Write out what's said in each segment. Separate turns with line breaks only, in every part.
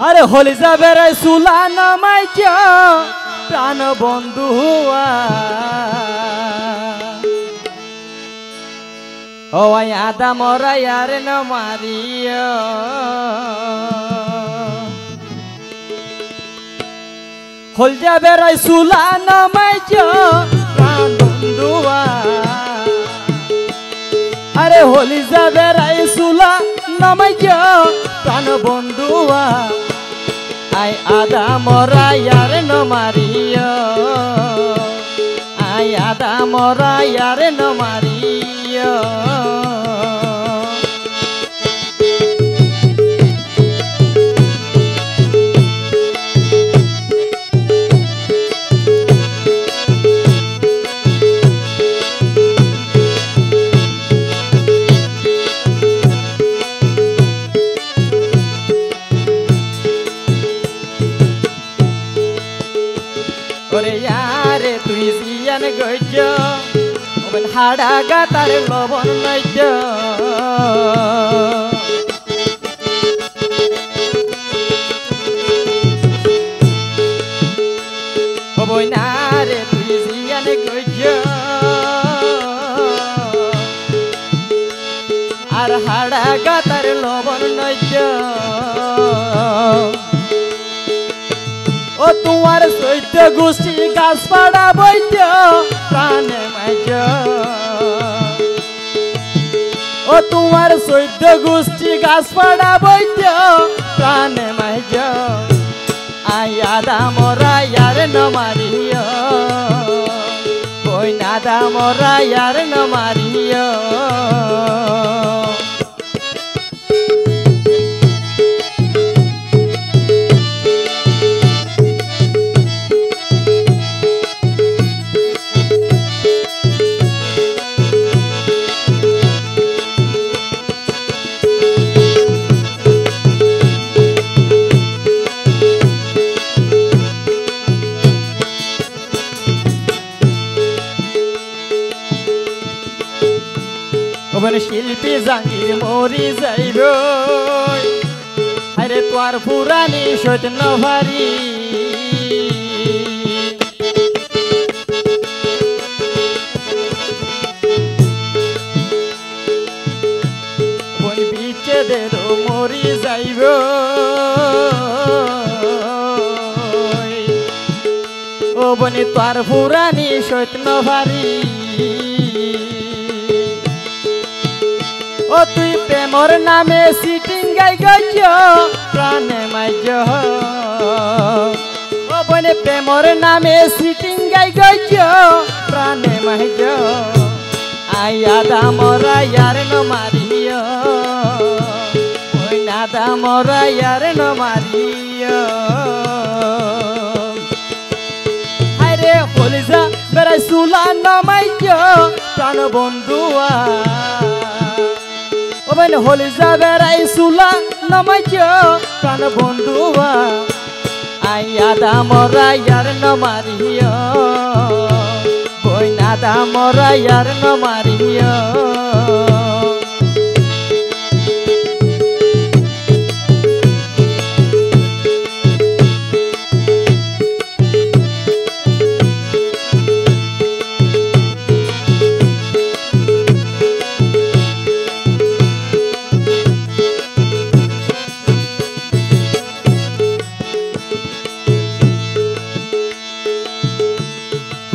আরে হলি যাবে রে সুলা নামাই প্রাণ বন্ধু ও আদা মরা ইয়ার ন মারিও হল যাবে রে সুলা নামাই প্রাণ বন্ধু আরে হলি যাবে রে সুলা নামাই প্রাণ বন্ধু আই আদা মরা ইয়ার ন মারিও আই আদা মরা ইয়ার ন মারিও ওরে ইয়ারে তুই জিয়ান গইজ ওবেন হাড়া গাতার লবণ লইজ ওবই না রে তুই জিয়ান গইজ আর হাড়া গাতার লবণ লইজ ও তোমার সৈত্য গোষ্ঠী গাছ পাড়া বৈদ্য প্রাণে মাইজ ও তোমার সৈত্য গোষ্ঠী গাছ পাড়া বৈদ্য প্রাণে মাইজ আই আদা মরা ইয়ার ন মারিও ওই নাদা মরা ইয়ার ন মারিও ওবেন শিল্পী জাঙ্গির মরি যাইব আরে তোর পুরানি সৈন্য ভারি বন বিচে দের মরি যাইব ও বনি তোর পুরানি সৈন্য ভারি ও তুই প্রেমর নামে সিটিং গাই গজ প্রাণে মাইজ ও বনে প্রেমর নামে সিটিং গাই গজ প্রাণে মাইজ আই আদা মরা ইয়ার ন মারিও ওই নাদা মরা ইয়ার ন মারিও আরে হলিজা বেড়াই সুলা নামাইজ প্রাণ বন্ধুয়া ওবেন হলি যাবে রাই সুলা নামাইজ প্রাণ বন্ধুয়া আই আদা মরা ইয়ার ন মারিও বই নাদা মরা ইয়ার ন মারিও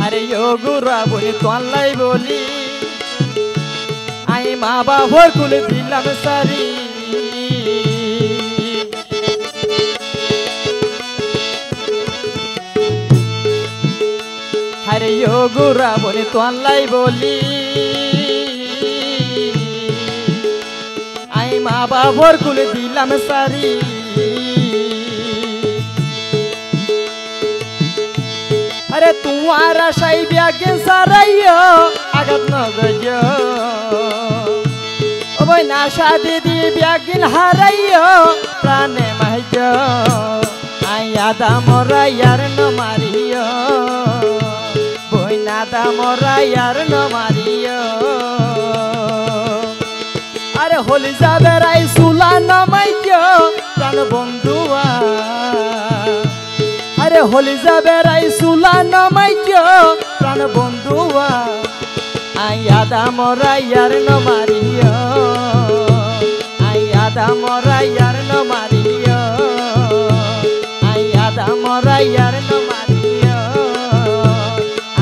আরে ও গুরা বলি তোলাই বলি আই মা বাবার কুলে দিলাম সারি আরে ও গুরা বলি তোলাই বলি আই মা বাবার কুলে দিলাম সারি अरे तुम्हारा शाही ब्यागे साराइयो आगत न गयो ओ भाई नाशा दीदी ब्यागिन हाराइयो प्राणे माइजो आई आदा मोरा यार न मारियो बोई नादा मोरा यार न मारियो अरे होली जाबे राई सुला न माइजो प्राण बंधुआ আরে হলি যাবে রাই সুলা নমাইছো প্রাণ বন্ধুয়া আয়াদা মোরা ইয়ার নমারিও আয়াদা মোরা ইয়ার নমারিও আয়াদা মোরা ইয়ার নমারিও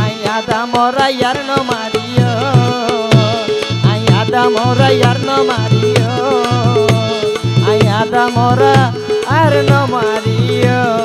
আয়াদা মোরা ইয়ার নমারিও আয়াদা মোরা ইয়ার নমারিও আয়াদা মোরা আর নমারিও